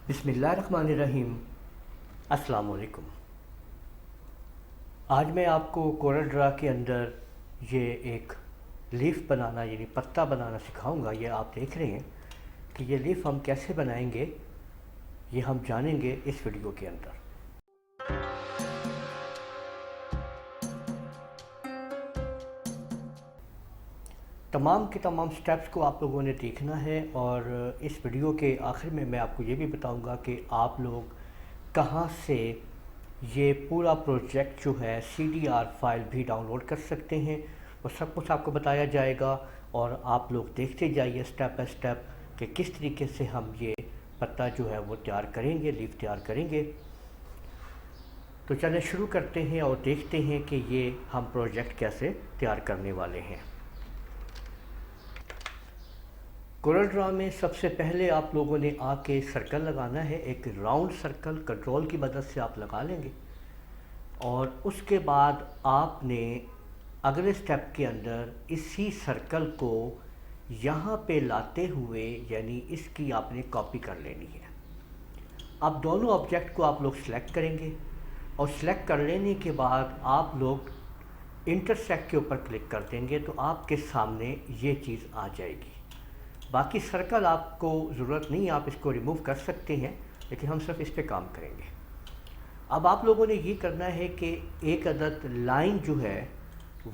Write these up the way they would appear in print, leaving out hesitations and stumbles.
बिस्मिल्लाहिर्रहमानिर्रहीम। अस्सलाम वालेकुम। आज मैं आपको कोरल ड्रा के अंदर ये एक लीफ बनाना यानी पत्ता बनाना सिखाऊंगा। ये आप देख रहे हैं कि ये लीफ हम कैसे बनाएंगे, ये हम जानेंगे इस वीडियो के अंदर। तमाम के तमाम स्टेप्स को आप लोगों ने देखना है और इस वीडियो के आखिर में मैं आपको ये भी बताऊंगा कि आप लोग कहाँ से ये पूरा प्रोजेक्ट जो है CDR फाइल भी डाउनलोड कर सकते हैं। वो सब कुछ आपको बताया जाएगा और आप लोग देखते जाइए स्टेप बाय स्टेप कि किस तरीके से हम ये पत्ता जो है वो तैयार करेंगे, लीफ तैयार करेंगे। तो चलिए शुरू करते हैं और देखते हैं कि ये हम प्रोजेक्ट कैसे तैयार करने वाले हैं। कोरल ड्रा में सबसे पहले आप लोगों ने आके सर्कल लगाना है। एक राउंड सर्कल कंट्रोल की मदद से आप लगा लेंगे और उसके बाद आपने अगले स्टेप के अंदर इसी सर्कल को यहाँ पे लाते हुए यानी इसकी आपने कॉपी कर लेनी है। अब दोनों ऑब्जेक्ट को आप लोग सेलेक्ट करेंगे और सेलेक्ट कर लेने के बाद आप लोग इंटरसेक्ट के ऊपर क्लिक कर देंगे तो आपके सामने ये चीज़ आ जाएगी। बाकी सर्कल आपको ज़रूरत नहीं, आप इसको रिमूव कर सकते हैं, लेकिन हम सिर्फ इस पे काम करेंगे। अब आप लोगों ने ये करना है कि एक अदद लाइन जो है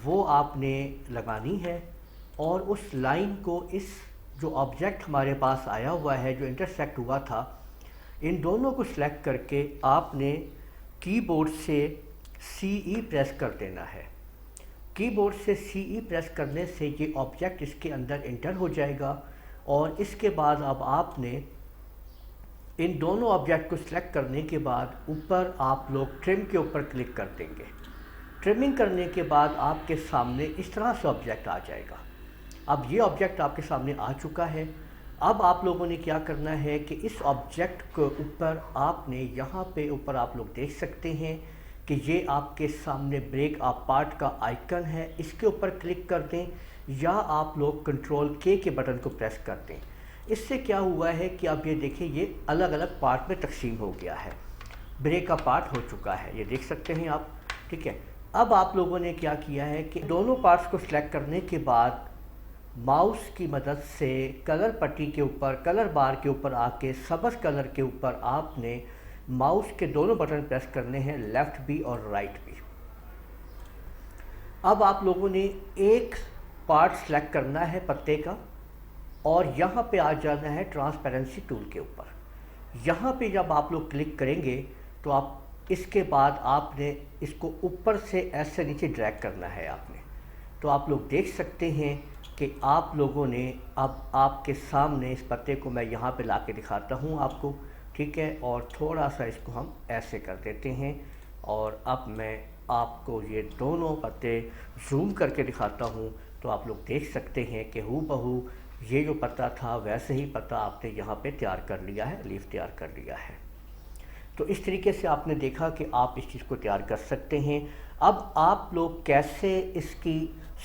वो आपने लगानी है और उस लाइन को इस जो ऑब्जेक्ट हमारे पास आया हुआ है, जो इंटरसेक्ट हुआ था, इन दोनों को सिलेक्ट करके आपने कीबोर्ड से CE प्रेस कर देना है। कीबोर्ड से CE प्रेस करने से ये ऑब्जेक्ट इसके अंदर इंटर हो जाएगा और इसके बाद अब आपने इन दोनों ऑब्जेक्ट को सिलेक्ट करने के बाद ऊपर आप लोग ट्रिम के ऊपर क्लिक कर देंगे। ट्रिमिंग करने के बाद आपके सामने इस तरह से ऑब्जेक्ट आ जाएगा। अब ये ऑब्जेक्ट आपके सामने आ चुका है। अब आप लोगों ने क्या करना है कि इस ऑब्जेक्ट के ऊपर आपने यहाँ पे ऊपर आप लोग देख सकते हैं कि ये आपके सामने ब्रेक अपार्ट का आइकन है, इसके ऊपर क्लिक कर दें या आप लोग कंट्रोल K के बटन को प्रेस कर दें। इससे क्या हुआ है कि अब ये देखिए ये अलग अलग पार्ट में तकसीम हो गया है, ब्रेक अपार्ट हो चुका है, ये देख सकते हैं आप। ठीक है, अब आप लोगों ने क्या किया है कि दोनों पार्ट्स को सिलेक्ट करने के बाद माउस की मदद से कलर पट्टी के ऊपर, कलर बार के ऊपर आके सब्ज़ कलर के ऊपर आपने माउस के दोनों बटन प्रेस करने हैं, लेफ़्ट भी और राइट भी। अब आप लोगों ने एक पार्ट सेलेक्ट करना है पत्ते का और यहाँ पे आ जाना है ट्रांसपेरेंसी टूल के ऊपर। यहाँ पे जब आप लोग क्लिक करेंगे तो आप इसके बाद आपने इसको ऊपर से ऐसे नीचे ड्रैग करना है आपने। तो आप लोग देख सकते हैं कि आप लोगों ने अब आपके सामने इस पत्ते को मैं यहाँ पे ला के दिखाता हूँ आपको। ठीक है, और थोड़ा सा इसको हम ऐसे कर देते हैं और अब मैं आपको ये दोनों पत्ते जूम करके दिखाता हूँ तो आप लोग देख सकते हैं कि हूबहू ये जो पत्ता था वैसे ही पत्ता आपने यहाँ पे तैयार कर लिया है, लीफ तैयार कर लिया है। तो इस तरीके से आपने देखा कि आप इस चीज़ को तैयार कर सकते हैं। अब आप लोग कैसे इसकी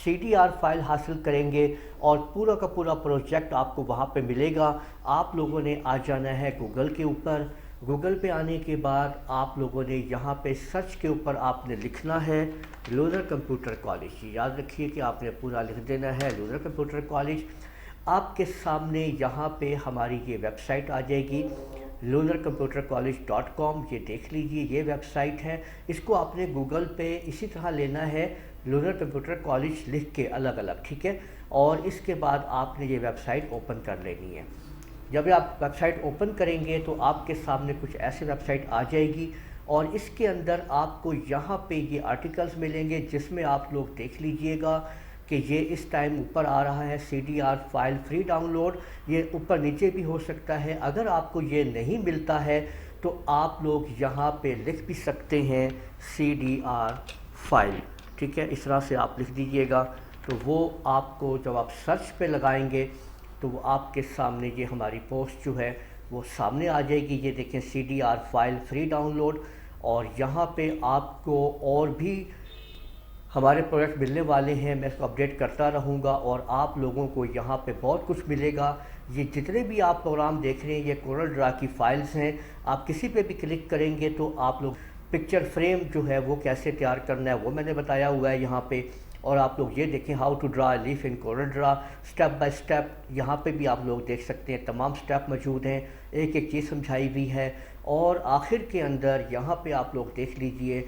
CDR फाइल हासिल करेंगे और पूरा का पूरा प्रोजेक्ट आपको वहाँ पे मिलेगा। आप लोगों ने आ जाना है गूगल के ऊपर। गूगल पे आने के बाद आप लोगों ने यहाँ पे सर्च के ऊपर आपने लिखना है लूनर कंप्यूटर कॉलेज। याद रखिए कि आपने पूरा लिख देना है लूनर कंप्यूटर कॉलेज। आपके सामने यहाँ पे हमारी ये वेबसाइट आ जाएगी lunarcomputercollege.com। ये देख लीजिए, ये वेबसाइट है। इसको आपने गूगल पे इसी तरह लेना है लूनर कंप्यूटर कॉलेज लिख के अलग अलग, ठीक है। और इसके बाद आपने ये वेबसाइट ओपन कर लेनी है। जब आप वेबसाइट ओपन करेंगे तो आपके सामने कुछ ऐसी वेबसाइट आ जाएगी और इसके अंदर आपको यहाँ पे ये आर्टिकल्स मिलेंगे जिसमें आप लोग देख लीजिएगा कि ये इस टाइम ऊपर आ रहा है CDR फाइल फ्री डाउनलोड। ये ऊपर नीचे भी हो सकता है। अगर आपको ये नहीं मिलता है तो आप लोग यहाँ पे लिख भी सकते हैं CDR फाइल। ठीक है, इस तरह से आप लिख दीजिएगा तो वो आपको जब आप सर्च पे लगाएंगे तो वो आपके सामने ये हमारी पोस्ट जो है वो सामने आ जाएगी। ये देखें CDR फाइल फ्री डाउनलोड और यहाँ पे आपको और भी हमारे प्रोडक्ट मिलने वाले हैं, मैं इसको अपडेट करता रहूँगा और आप लोगों को यहाँ पे बहुत कुछ मिलेगा। ये जितने भी आप प्रोग्राम देख रहे हैं ये कोरल ड्रा की फ़ाइल्स हैं। आप किसी पे भी क्लिक करेंगे तो आप लोग पिक्चर फ्रेम जो है वो कैसे तैयार करना है वो मैंने बताया हुआ है यहाँ पे। और आप लोग ये देखें how to draw leaf in Corel draw, step by step यहाँ पे भी आप लोग देख सकते हैं, तमाम स्टेप मौजूद हैं, एक एक चीज़ समझाई हुई है। और आखिर के अंदर यहाँ पे आप लोग देख लीजिए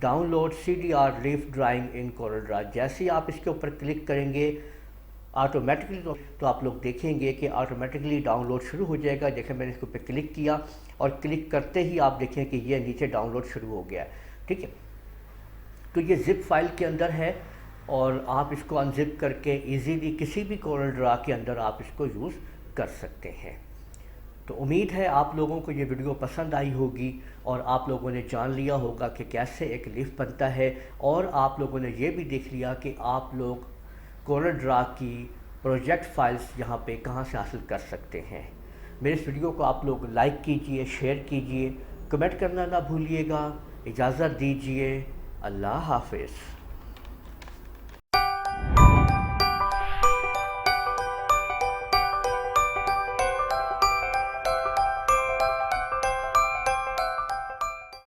डाउनलोड CDR लीफ ड्राइंग इन कोरल ड्रा। जैसे ही आप इसके ऊपर क्लिक करेंगे ऑटोमेटिकली तो आप लोग देखेंगे कि ऑटोमेटिकली डाउनलोड शुरू हो जाएगा। देखें मैंने इसके ऊपर क्लिक किया और क्लिक करते ही आप देखें कि ये नीचे डाउनलोड शुरू हो गया है। ठीक है, तो ये ज़िप फाइल के अंदर है और आप इसको अनजिप करके इजीली किसी भी कोरल ड्रा के अंदर आप इसको यूज़ कर सकते हैं। तो उम्मीद है आप लोगों को ये वीडियो पसंद आई होगी और आप लोगों ने जान लिया होगा कि कैसे एक लीफ बनता है, और आप लोगों ने ये भी देख लिया कि आप लोग कोरल ड्रा की प्रोजेक्ट फाइल्स यहाँ पे कहाँ से हासिल कर सकते हैं। मेरे इस वीडियो को आप लोग लाइक कीजिए, शेयर कीजिए, कमेंट करना ना भूलिएगा। इजाज़त दीजिए, अल्लाह हाफिज़।